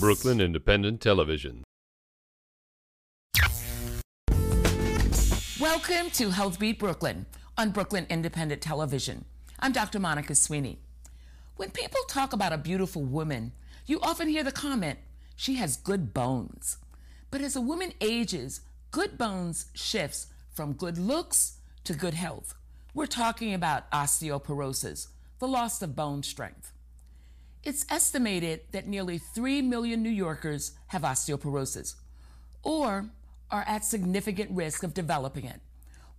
Brooklyn Independent Television. Welcome to Healthbeat Brooklyn on Brooklyn Independent Television. I'm Dr. Monica Sweeney. When people talk about a beautiful woman, you often hear the comment, she has good bones. But as a woman ages, good bones shifts from good looks to good health. We're talking about osteoporosis, the loss of bone strength. It's estimated that nearly 3 million New Yorkers have osteoporosis, or are at significant risk of developing it.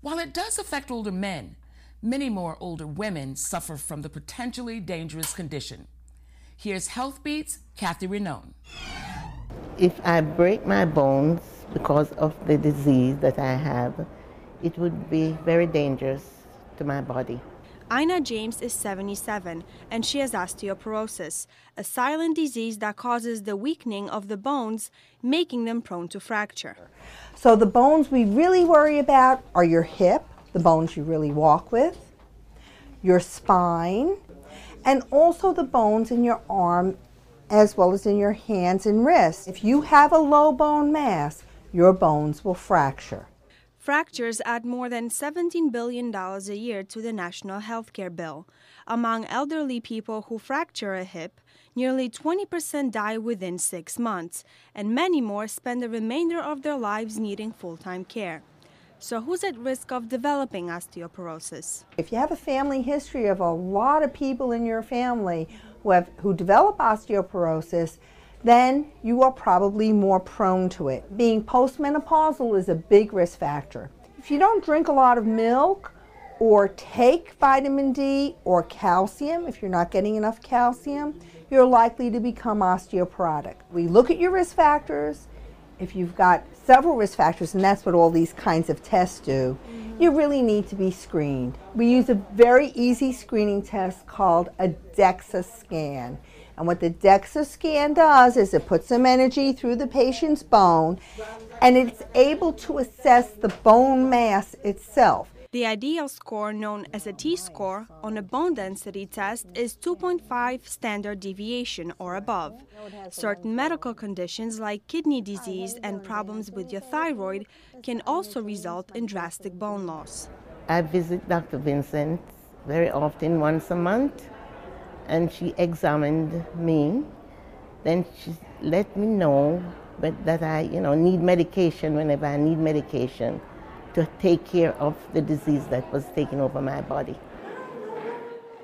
While it does affect older men, many more older women suffer from the potentially dangerous condition. Here's Healthbeat's Kathy Renone. If I break my bones because of the disease that I have, it would be very dangerous to my body. Ina James is 77 and she has osteoporosis, a silent disease that causes the weakening of the bones, making them prone to fracture. So the bones we really worry about are your hip, the bones you really walk with, your spine, and also the bones in your arm as well as in your hands and wrists. If you have a low bone mass, your bones will fracture. Fractures add more than $17 billion a year to the national health care bill. Among elderly people who fracture a hip, nearly 20% die within 6 months, and many more spend the remainder of their lives needing full-time care. So who's at risk of developing osteoporosis? If you have a family history of a lot of people in your family who develop osteoporosis, then you are probably more prone to it. Being postmenopausal is a big risk factor. If you don't drink a lot of milk or take vitamin D or calcium, if you're not getting enough calcium, you're likely to become osteoporotic. We look at your risk factors. If you've got several risk factors, and that's what all these kinds of tests do, you really need to be screened. We use a very easy screening test called a DEXA scan. And what the DEXA scan does is it puts some energy through the patient's bone, and it's able to assess the bone mass itself. The ideal score, known as a T-score, on a bone density test is 2.5 standard deviation or above. Certain medical conditions like kidney disease and problems with your thyroid can also result in drastic bone loss. I visit Dr. Vincent very often, once a month, and she examined me. Then she let me know that I need medication whenever I need medication to take care of the disease that was taking over my body.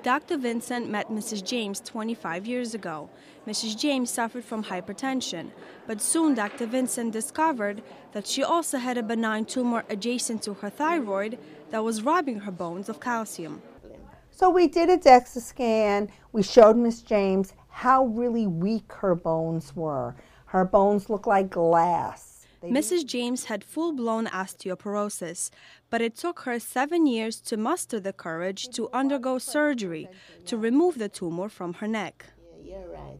Dr. Vincent met Mrs. James 25 years ago. Mrs. James suffered from hypertension, but soon Dr. Vincent discovered that she also had a benign tumor adjacent to her thyroid that was robbing her bones of calcium. So we did a DEXA scan. We showed Miss James how really weak her bones were. Her bones looked like glass. Mrs. James had full-blown osteoporosis, but it took her 7 years to muster the courage to undergo surgery to remove the tumor from her neck. You're right.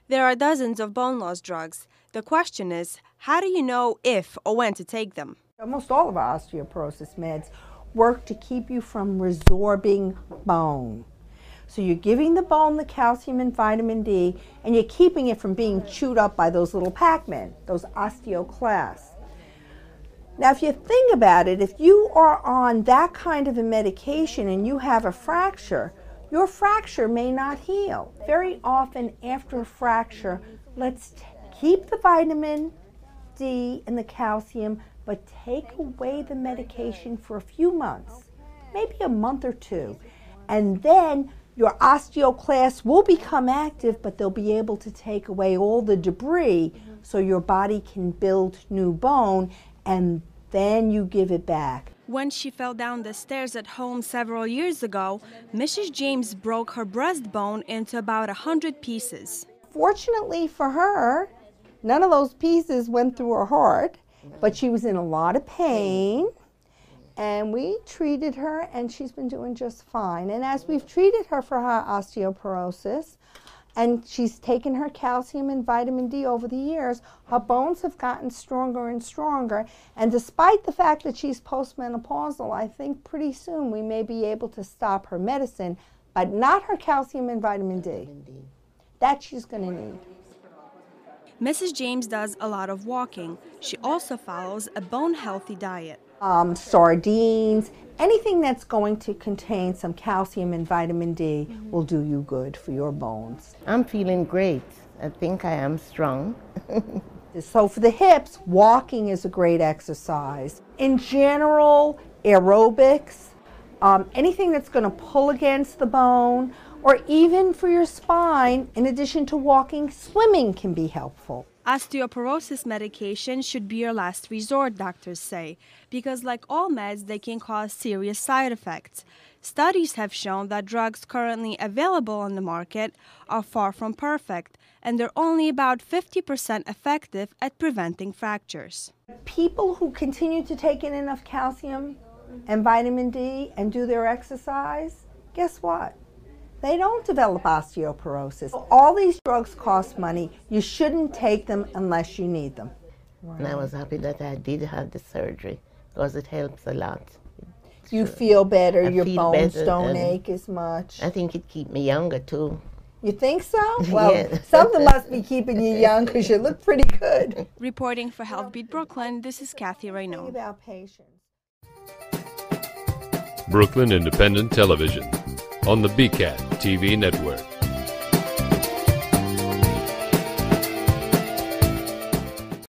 There are dozens of bone loss drugs. The question is, how do you know if or when to take them? Almost all of our osteoporosis meds work to keep you from resorbing bone. So you're giving the bone the calcium and vitamin D, and you're keeping it from being chewed up by those little Pac-Men, those osteoclasts. Now, if you think about it, if you are on that kind of a medication and you have a fracture, your fracture may not heal. Very often after a fracture, let's keep the vitamin D and the calcium, but take away the medication for a few months, maybe a month or two, and then your osteoclasts will become active, but they'll be able to take away all the debris so your body can build new bone, and then you give it back. When she fell down the stairs at home several years ago, Mrs. James broke her breastbone into about 100 pieces. Fortunately for her, none of those pieces went through her heart, but she was in a lot of pain. And we treated her, and she's been doing just fine. And as we've treated her for her osteoporosis, and she's taken her calcium and vitamin D over the years, her bones have gotten stronger and stronger. And despite the fact that she's postmenopausal, I think pretty soon we may be able to stop her medicine, but not her calcium and vitamin D. That she's going to need. Mrs. James does a lot of walking. She also follows a bone-healthy diet. Sardines, anything that's going to contain some calcium and vitamin D will do you good for your bones. I'm feeling great. I think I am strong. So for the hips, walking is a great exercise. In general, aerobics, anything that's going to pull against the bone, or even for your spine, in addition to walking, swimming can be helpful. Osteoporosis medication should be your last resort, doctors say, because like all meds, they can cause serious side effects. Studies have shown that drugs currently available on the market are far from perfect, and they're only about 50% effective at preventing fractures. People who continue to take in enough calcium and vitamin D and do their exercise, guess what? They don't develop osteoporosis. All these drugs cost money. You shouldn't take them unless you need them. And I was happy that I did have the surgery because it helps a lot. You feel better, your feel bones better, don't ache as much. I think it keeps me younger too. You think so? Well, Yeah. something must be keeping you young because you look pretty good. Reporting for Healthbeat Brooklyn, this is Kathy Think Raynaud. about patience. Brooklyn Independent Television on the BCAT TV network.